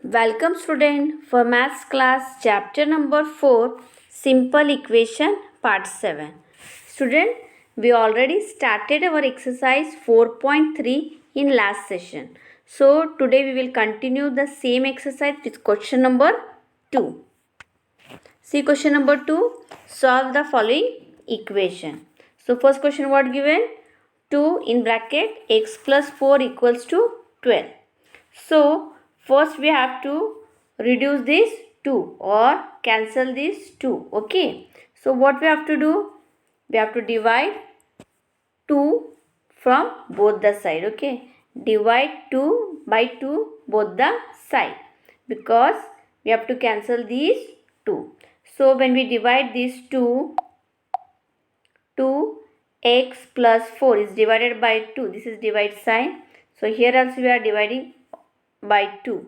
Welcome student for maths class chapter number 4 simple equation part 7. Student, we already started our exercise 4.3 in last session. So today we will continue the same exercise with question number 2. See question number 2, solve the following equation. So first question what given? 2 in bracket x plus 4 equals to 12. So first we have to reduce this 2 or cancel this 2. Okay. So what we have to do? We have to divide 2 from both the side. Okay. Divide 2 by 2 both the side because we have to cancel these 2. So when we divide these 2, 2x plus 4 is divided by 2. This is divide sign. So here also we are dividing by 2.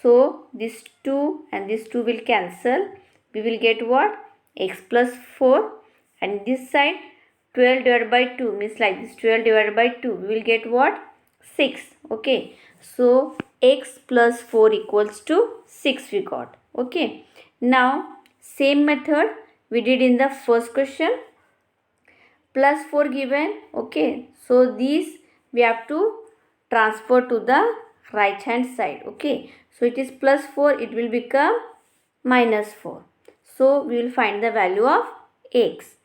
So this 2 and this 2 will cancel. We will get what? X plus 4, and this side 12 divided by 2 means like this 12 divided by 2. We will get what? 6. Okay. So x plus 4 equals to 6 we got. Okay. Now same method we did in the first question. Plus 4 given. Okay. So these we have to transfer to the right hand side. Okay. So it is plus 4. It will become minus 4. So we will find the value of x.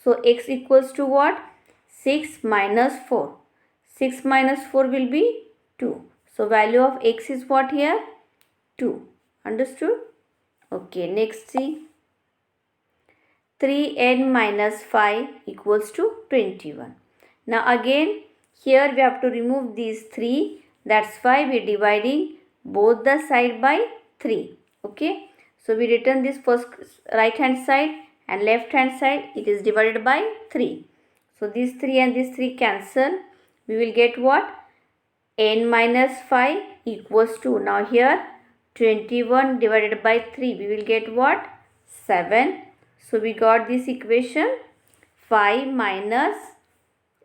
So x equals to what? 6 minus 4. 6 minus 4 will be 2. So value of x is what here? 2. Understood? Okay. Next see. 3n minus 5 equals to 21. Now again here we have to remove these 3. That's why we are dividing both the side by 3. Okay. So we return this first right hand side and left hand side. It is divided by 3. So these 3 and these 3 cancel. We will get what? N minus 5 equals to. Now here 21 divided by 3. We will get what? 7. So we got this equation 5 minus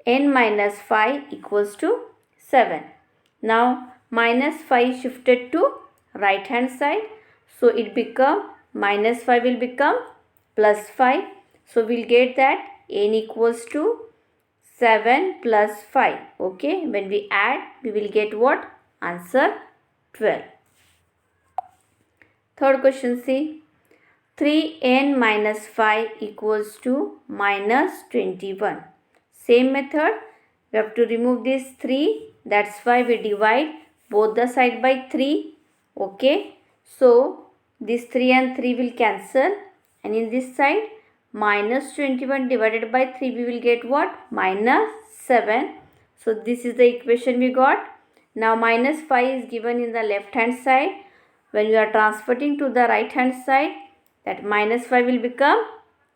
n minus 5 equals to 7. Now minus 5 shifted to right hand side. So it become minus 5 will become plus 5. So we'll get that n equals to 7 plus 5. Okay. When we add we will get what? Answer 12. Third question see. 3n minus 5 equals to minus 21. Same method. We have to remove this 3. That's why we divide both the side by 3. Okay. So this 3 and 3 will cancel. And in this side minus 21 divided by 3 we will get what? Minus 7. So this is the equation we got. Now minus 5 is given in the left hand side. When we are transferring to the right hand side, that minus 5 will become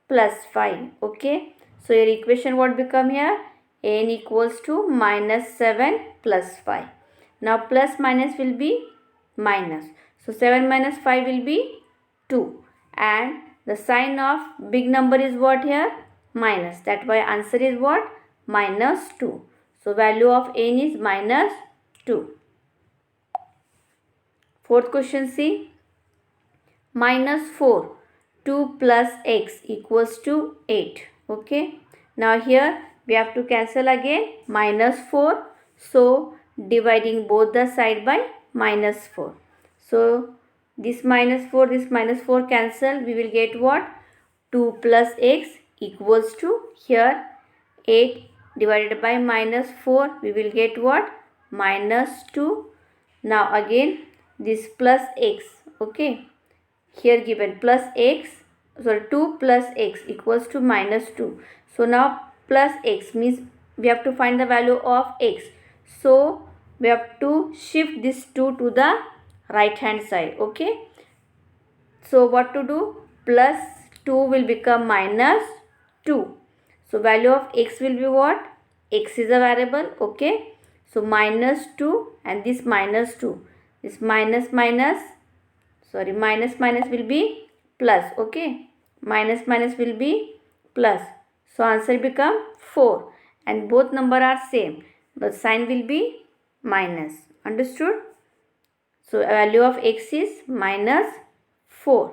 plus 5. Okay. So your equation what become here? N equals to minus 7 plus 5. Now plus minus will be minus. So 7 minus 5 will be 2. And the sign of big number is what here? Minus. That why answer is what? Minus 2. So value of N is minus 2. Fourth question see. Minus 4. 2 plus x equals to 8. Okay. Now here we have to cancel again minus 4. So dividing both the side by minus 4. So this minus 4 cancel. We will get what? 2 plus x equals to here 8 divided by minus 4. We will get what? Minus 2. Now again this plus x. Okay. Here given plus x. Sorry, 2 plus x equals to minus 2. So now plus x means we have to find the value of x. So we have to shift this 2 to the right hand side. Okay. So what to do? Plus 2 will become minus 2. So value of x will be what? X is a variable. Okay. So minus 2 and this minus 2. This minus minus will be plus. Okay. Minus minus will be plus. So answer become 4. And both number are same. But sign will be minus. Understood? So value of x is minus 4.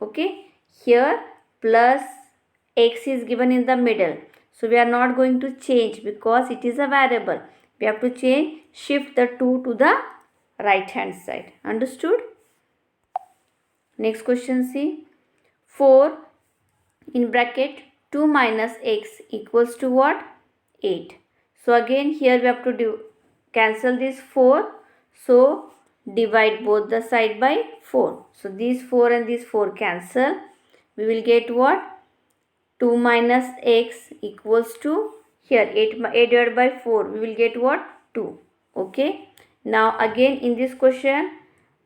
Okay. Here plus x is given in the middle. So we are not going to change because it is a variable. We have to change, shift the 2 to the right hand side. Understood? Next question, see. 4 in bracket 2 minus x equals to what? 8. So again here we have to cancel this 4. So divide both the side by 4. So these 4 and these 4 cancel. We will get what? 2 minus x equals to, here 8 divided by 4. We will get what? 2. Okay. Now again in this question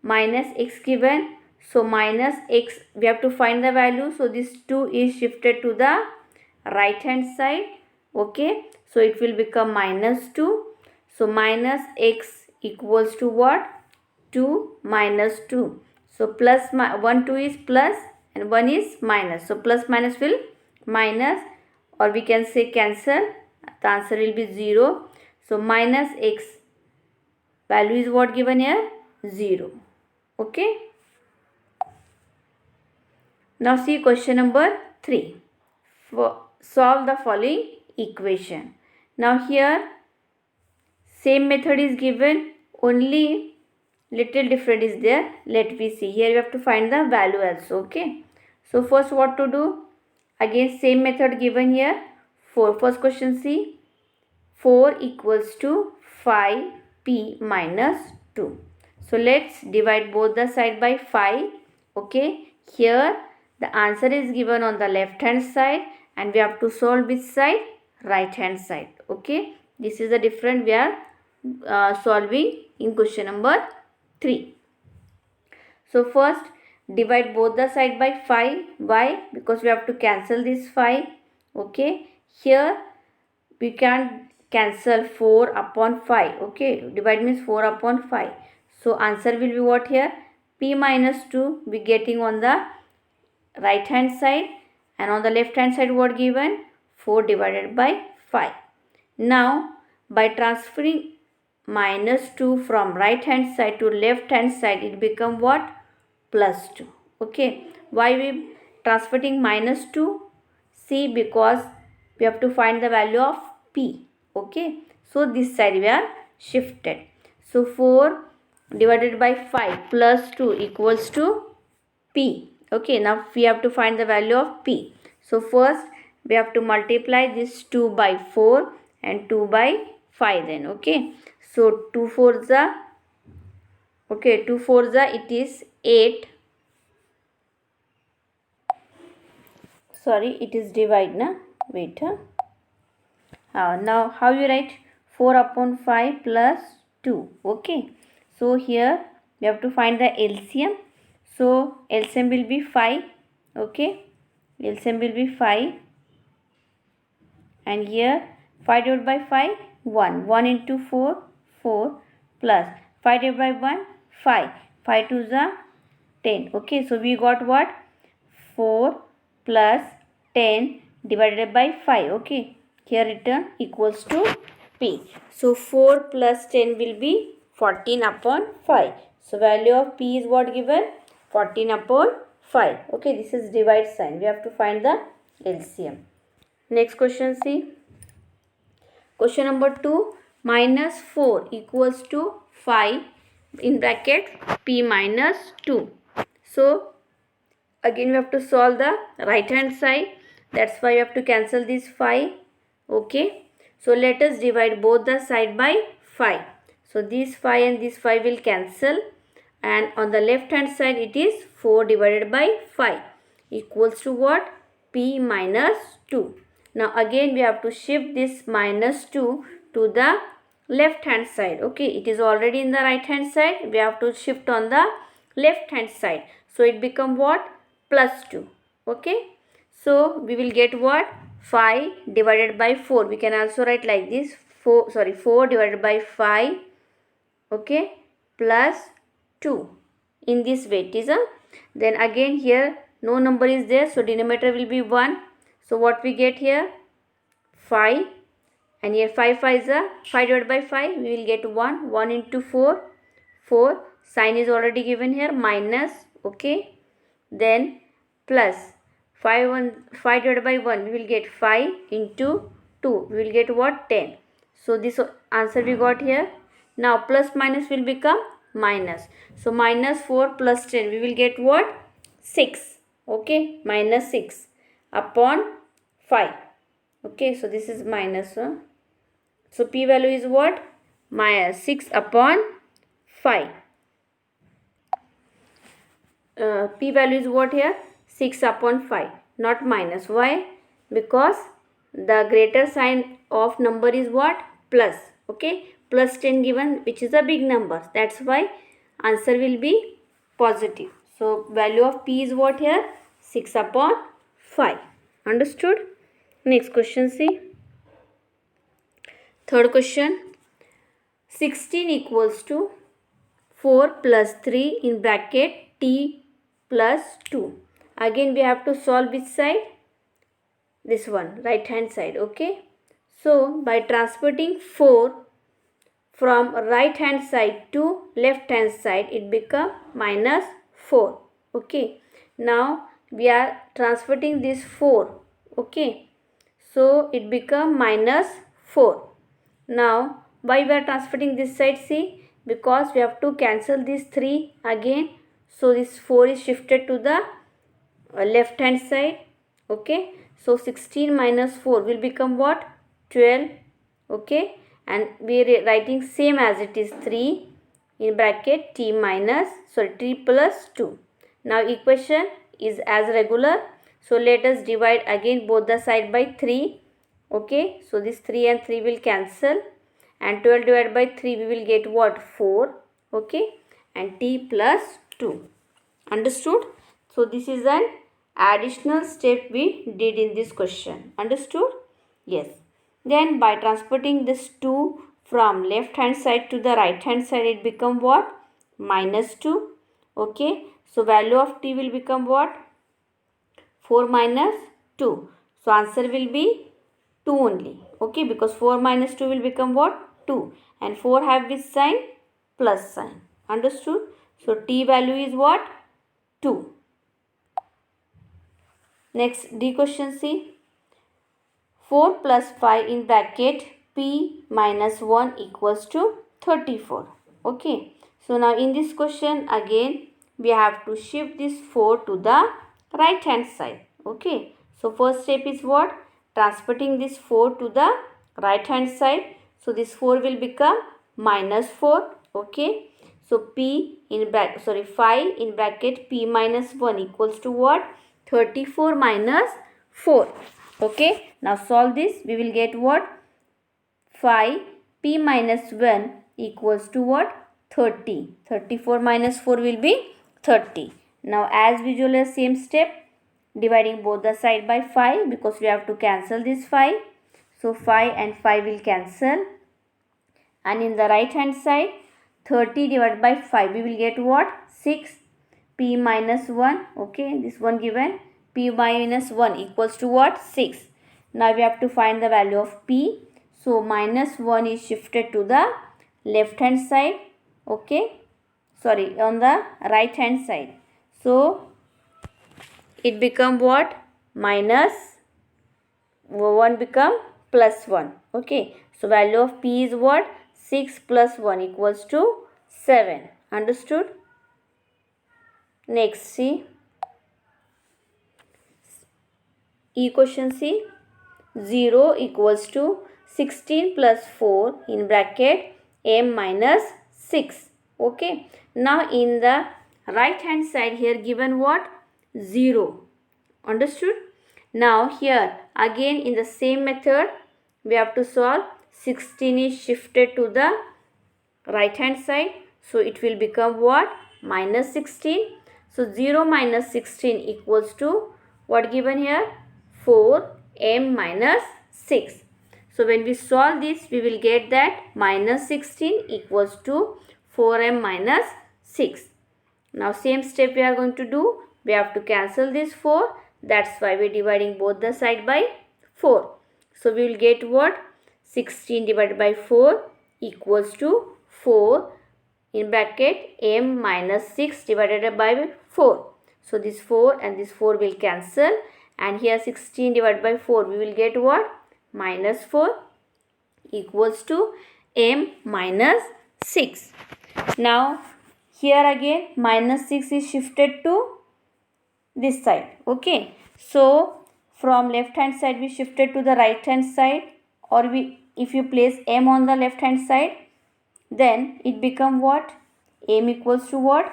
minus x given. So minus x, we have to find the value. So this 2 is shifted to the right hand side. Okay. So it will become minus 2. So minus x equals to what? 2 minus 2. So plus 1 2 is plus and 1 is minus. So plus minus will minus, or we can say cancel. The answer will be 0. So minus x value is what given here? 0. Okay. Now see question number 3. Solve the following equation. Now here same method is given, only little different is there. Let me see. Here you have to find the value also. Okay. So first what to do? Again same method given here. First question, see. 4 equals to 5p minus 2. So let's divide both the side by 5. Okay. Here the answer is given on the left hand side and we have to solve which side? Right hand side. Okay. This is the difference we are solving in question number 3. So first divide both the side by 5. Why? Because we have to cancel this 5. Okay. Here we can cancel 4 upon 5. Okay. Divide means 4 upon 5. So answer will be what here? P minus 2 we getting on the right hand side, and on the left hand side what given? 4 divided by 5. Now by transferring minus 2 from right hand side to left hand side, it become what? Plus 2. Okay. Why we transferring minus 2? See, because we have to find the value of p. Okay. So this side we are shifted. So 4 divided by 5 plus 2 equals to p. Okay. Now we have to find the value of p. So first we have to multiply this 2 by 4 and 2 by 5 then. Okay. So 2 4s are, okay, 2 4s are, it is 8. Sorry, it is divide, na? Wait. Now how you write? 4 upon 5 plus 2. Okay. So here we have to find the LCM. So LCM will be 5. Okay. LCM will be 5. And here 5 divided by 5, 1. 1 into 4, 4 plus 5 divided by 1, 5. 5 to the 10. Okay. So we got what? 4 plus 10 divided by 5. Okay. Here written equals to p. So 4 plus 10 will be 14 upon 5. So value of p is what given? 14 upon 5. Okay. This is divide sign. We have to find the LCM. Next question, see. Question number 2. Minus 4 equals to 5 in bracket p minus 2. So again we have to solve the right hand side. That's why you have to cancel this 5. Okay. So let us divide both the side by 5. So this 5 and this 5 will cancel. And on the left hand side it is 4 divided by 5 equals to what? P minus 2. Now again we have to shift this minus 2 to the left hand side. Okay. It is already in the right hand side. We have to shift on the left hand side. So it become what? Plus 2. Okay. So we will get what? 5 divided by 4. We can also write like this. 4 divided by 5. Okay. Plus 2. In this way it is a. Then again here no number is there. So denominator will be 1. So what we get here? 5. And here 5 5 is a. 5 divided by 5. We will get 1. 1 into 4. 4. sign is already given here, minus, okay. Then plus 5 divided by 1, we will get 5 into 2, we will get what? 10. So this answer we got here. Now plus minus will become minus. So minus 4 plus 10, we will get what? 6. Okay, minus 6 upon 5. Okay, so this is minus. So p value is what? Minus 6 upon 5. P value is what here? 6 upon 5, not minus. Why? Because the greater sign of number is what? Plus. Okay, plus 10 given, which is a big number. That's why answer will be positive. So value of P is what here? 6 upon 5. Understood? Next question, see. Third question. 16 equals to 4 plus 3 in bracket t plus 2. Again we have to solve which side? This one, right hand side. Okay. So by transferring 4 from right hand side to left hand side, it become minus 4. Okay. Now we are transferring this 4. Okay. So it become minus 4. Now why we are transferring this side? See, because we have to cancel these 3 again. So this 4 is shifted to the left hand side. Okay. So 16 minus 4 will become what? 12. Okay. And we are writing same as it is, 3 in bracket t plus 2. Now equation is as regular. So let us divide again both the side by 3. Okay. So this 3 and 3 will cancel. And 12 divided by 3 we will get what? 4. Okay. And t plus 2. Understood? So this is an additional step we did in this question. Understood? Yes. Then by transporting this 2 from left hand side to the right hand side, it become what? Minus 2. Okay. So value of t will become what? 4 minus 2. So answer will be 2 only. Okay. Because 4 minus 2 will become what? 2. And 4 have which sign? Plus sign. Understood? So t value is what? 2. Next D question, see. 4 plus 5 in bracket p minus 1 equals to 34. Okay. So now in this question again we have to shift this 4 to the right hand side. Okay. So first step is what? Transporting this 4 to the right hand side. So this 4 will become minus 4. Okay. So 5 in bracket p minus 1 equals to what? 34 minus 4. Okay. Now solve this. We will get what? 5 p minus 1 equals to what? 30. 34 minus 4 will be 30. Now as usual, same step, dividing both the side by 5 because we have to cancel this 5. So 5 and 5 will cancel. And in the right hand side, 30 divided by 5, we will get what? 6. P minus 1. Okay, this one given. P minus 1 equals to what? 6. Now we have to find the value of P. So minus 1 is shifted to the left hand side. Okay. Sorry, on the right hand side. So it become what? Minus 1 become plus 1. Okay. So value of P is what? 6 plus 1 equals to 7. Understood? Next, see. E question, see. 0 equals to 16 plus 4 in bracket m minus 6. Okay. Now in the right hand side here given what? 0. Understood? Now here again in the same method we have to solve. 16 is shifted to the right hand side. So it will become what? Minus 16. So 0 minus 16 equals to what given here? 4m minus 6. So when we solve this, we will get that minus 16 equals to 4m minus 6. Now same step we are going to do. We have to cancel this 4. That's why we are dividing both the side by 4. So we will get what? 16 divided by 4 equals to 4 in bracket m minus 6 divided by 4. So this 4 and this 4 will cancel, and here 16 divided by 4 we will get what? Minus 4 equals to m minus 6. Now here again minus 6 is shifted to this side. Okay, so from left hand side we shifted to the right hand side, or if you place m on the left hand side, then it become what? M equals to what?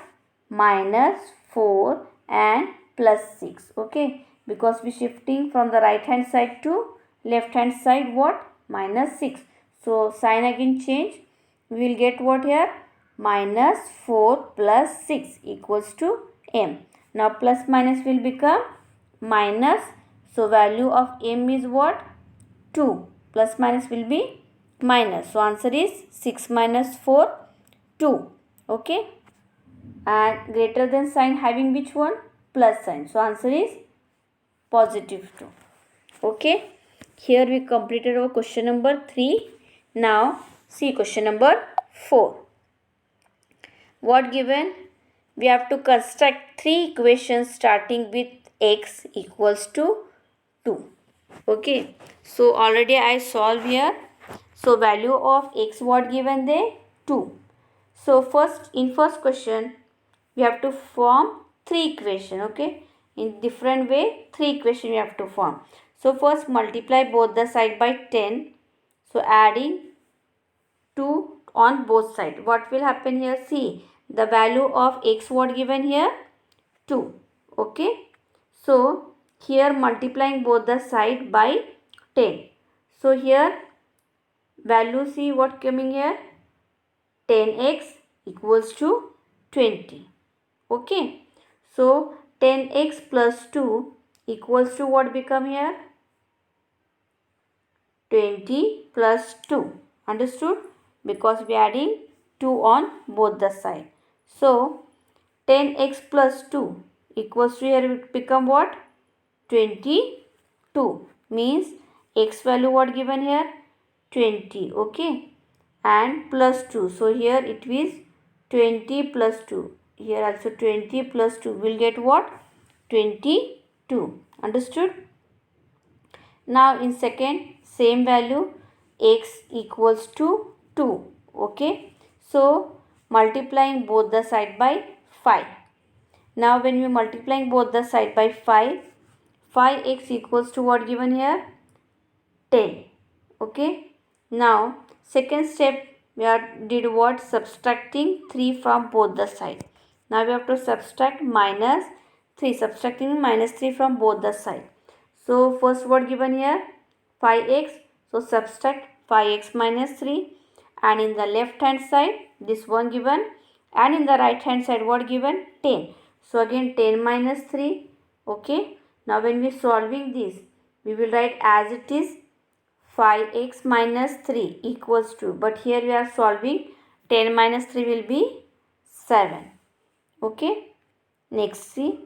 Minus 4 and plus 6. Okay, because we shifting from the right hand side to left hand side, what? Minus 6. So sign again change. We will get what here? Minus 4 plus 6 equals to m. Now plus minus will become minus. So value of m is what? 2. Plus minus will be minus. So answer is 6 minus 4, 2. Okay. And greater than sign having which one? Plus sign. So answer is positive 2. Okay. Here we completed our question number 3. Now see question number 4. What given? We have to construct 3 equations starting with x equals to 2. Okay, so already I solve here. So value of x what given there? 2. So in first question we have to form 3 equation. Okay, in different way 3 equation we have to form. So first multiply both the side by 10. So adding 2 on both side. What will happen here? See, the value of x what given here? 2. Okay, so here multiplying both the side by 10. So here value, see what coming here? 10x equals to 20. Okay, so 10x plus 2 equals to what become here? 20 plus 2. Understood? Because we are adding 2 on both the side. So 10x plus 2 equals to, here it become what? 22. Means x value what given here? 20. Okay, and plus 2. So here it is 20 plus 2. Here also 20 plus 2 will get what? 22. Understood? Now in second same value, x equals to 2. Okay, so multiplying both the side by 5. Now when we multiplying both the side by 5, 5x equals to what given here? 10. Okay, now second step we did what? Subtracting 3 from both the side. Now we have to subtract minus 3. Subtracting minus 3 from both the side. So first what given here? 5x. So subtract 5x minus 3. And in the left hand side this one given. And in the right hand side what given? 10. So again 10 minus 3. Okay. Now when we solving this, we will write as it is 5x minus 3 equals to. But here we are solving 10 minus 3 will be 7. Okay. Next see.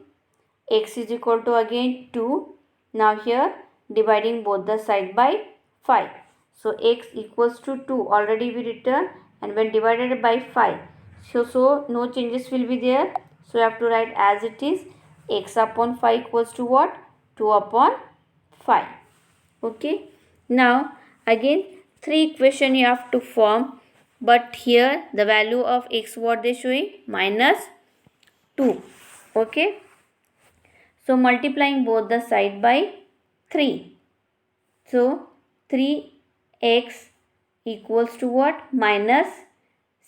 X is equal to again 2. Now here dividing both the side by 5. So x equals to 2 already we written, and when divided by 5. So no changes will be there. So you have to write as it is. X upon 5 equals to what? 2 upon 5. Okay. Now again 3 equation you have to form. But here the value of x what they showing? Minus 2. Okay. So multiplying both the side by 3. So 3x equals to what? Minus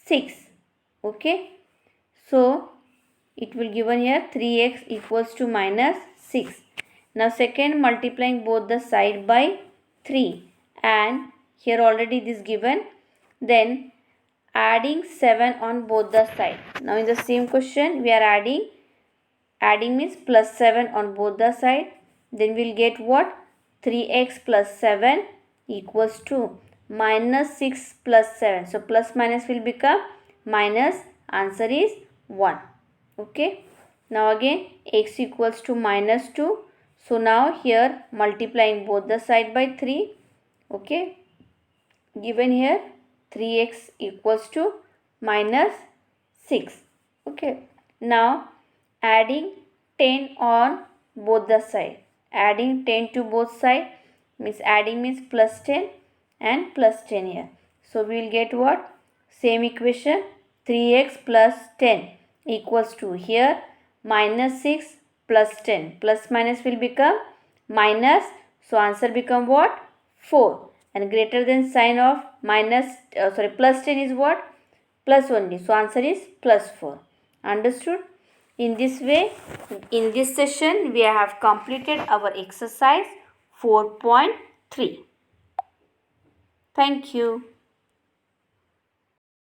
6. Okay. So it will given here 3x equals to minus 6. Now second multiplying both the side by 3. And here already this given. Then adding 7 on both the side. Now in the same question we are adding means plus 7 on both the side. Then we'll get what? 3x plus 7 equals to minus 6 plus 7. So plus minus will become minus. Answer is 1. Okay. Now again x equals to minus 2. So now here multiplying both the side by 3. Okay. Given here 3x equals to minus 6. Okay. Now adding 10 on both the side. Adding 10 to both side means adding means plus 10 and plus 10 here. So we will get what? Same equation, 3x plus 10 equals to here minus 6 plus 10. Plus minus will become minus. So answer become what? 4. And greater than sign of minus, plus 10 is what? Plus only. So answer is plus 4. Understood? In this way, in this session, we have completed our exercise 4.3. Thank you.